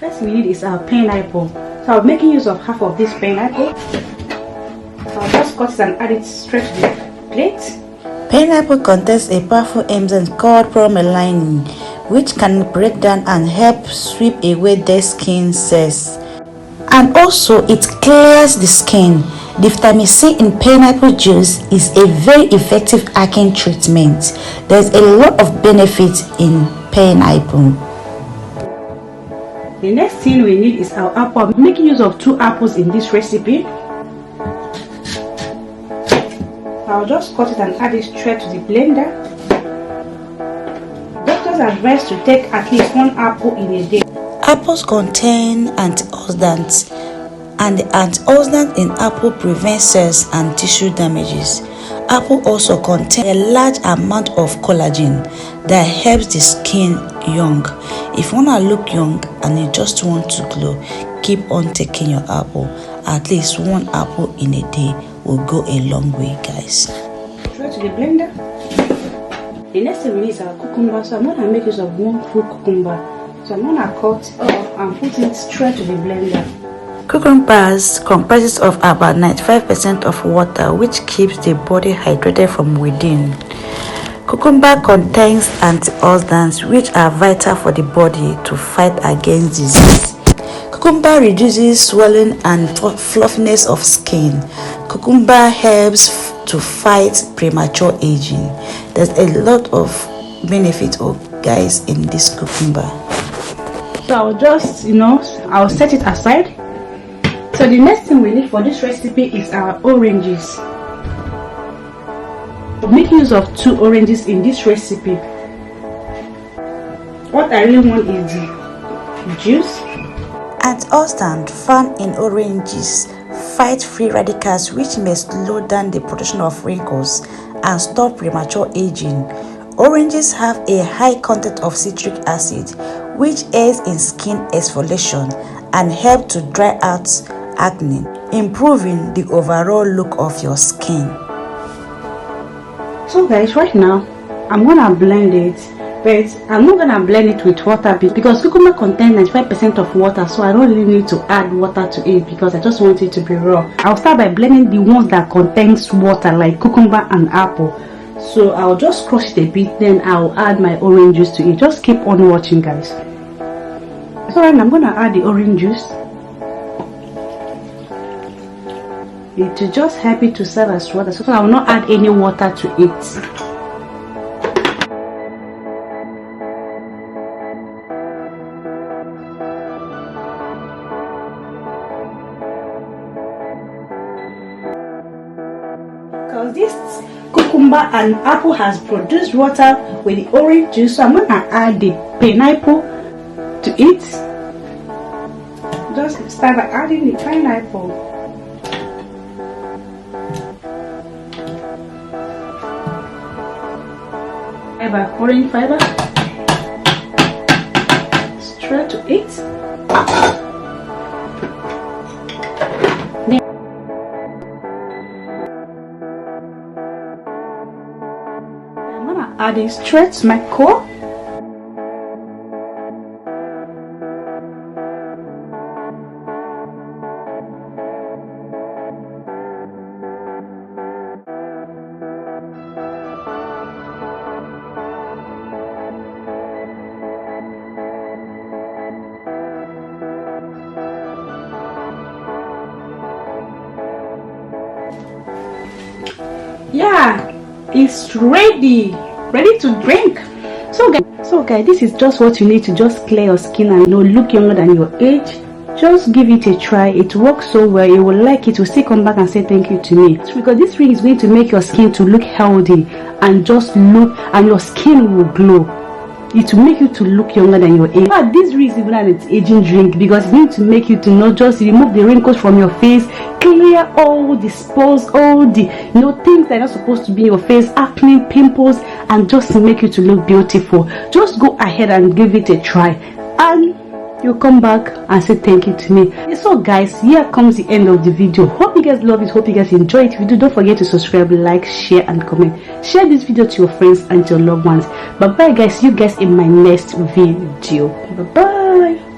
First we need is our pineapple. So I'm making use of half of this pineapple. So I'll just cut it and add it straight to the plate. Pineapple contains a powerful enzyme called bromelain, which can break down and help sweep away dead skin cells. And also it clears the skin. The vitamin C in pineapple juice is a very effective acne treatment. There's a lot of benefits in pineapple. The next thing we need is our apple. I'm making use of 2 apples in this recipe. I'll just cut it and add it straight to the blender. Doctors advise to take at least 1 apple in a day. Apples contain antioxidants, and the antioxidant in apple prevents cells and tissue damages. Apple also contains a large amount of collagen that helps the skin young. If you want to look young and you just want to glow, keep on taking your apple. At least 1 apple in a day will go a long way, guys. Straight to the blender. The next thing we need is our cucumber. So I'm going to make use of 1 full cucumber. So I'm going to cut off and put it straight to the blender. Cucumbers comprises of about 95% of water, which keeps the body hydrated from within. Cucumber contains antioxidants which are vital for the body to fight against disease. Cucumber reduces swelling and fluffiness of skin. Cucumber helps to fight premature aging. There's a lot of benefit, guys, in this cucumber. So I'll just, I'll set it aside. So the next thing we need for this recipe is our oranges. I'm making use of 2 oranges in this recipe. What I really want is the juice. Antioxidants found in oranges fight free radicals, which may slow down the production of wrinkles and stop premature aging. Oranges have a high content of citric acid, which aids in skin exfoliation and help to dry out acne, improving the overall look of your skin. So guys, right now I'm gonna blend it, but I'm not gonna blend it with water because cucumber contains 95% of water, so I don't really need to add water to it because I just want it to be raw. I'll start by blending the ones that contains water like cucumber and apple. So I'll just crush it a bit, then I'll add my orange juice to it. Just keep on watching, guys. So right now I'm gonna add the orange juice. It will just help it to serve as water, so I will not add any water to it. Because this cucumber and apple has produced water with the orange juice, so I'm going to add the pineapple to it. Just start by adding the pineapple. Fiber, orange fiber, straight to it. Then I'm gonna add it straight to my core. Yeah, it's ready to drink. So guys, this is just what you need to just clear your skin and look younger than your age. Just give it a try. It works so well. You will like it. You will still come back and say thank you to me, because this ring is going to make your skin to look healthy and just look, and your skin will glow. It will make you to look younger than your age. But this ring is even an aging drink because it's going to make you to not just remove the wrinkles from your face, clear all the spores, all the things that are not supposed to be in your face, acne, pimples, and just make you to look beautiful. Just go ahead and give it a try, and you'll come back and say thank you to me. So guys, here comes the end of the video. Hope you guys love it, hope you guys enjoy it. If you do, don't forget to subscribe, like, share and comment. Share this video to your friends and to your loved ones. Bye bye guys, see you guys in my next video. Bye bye.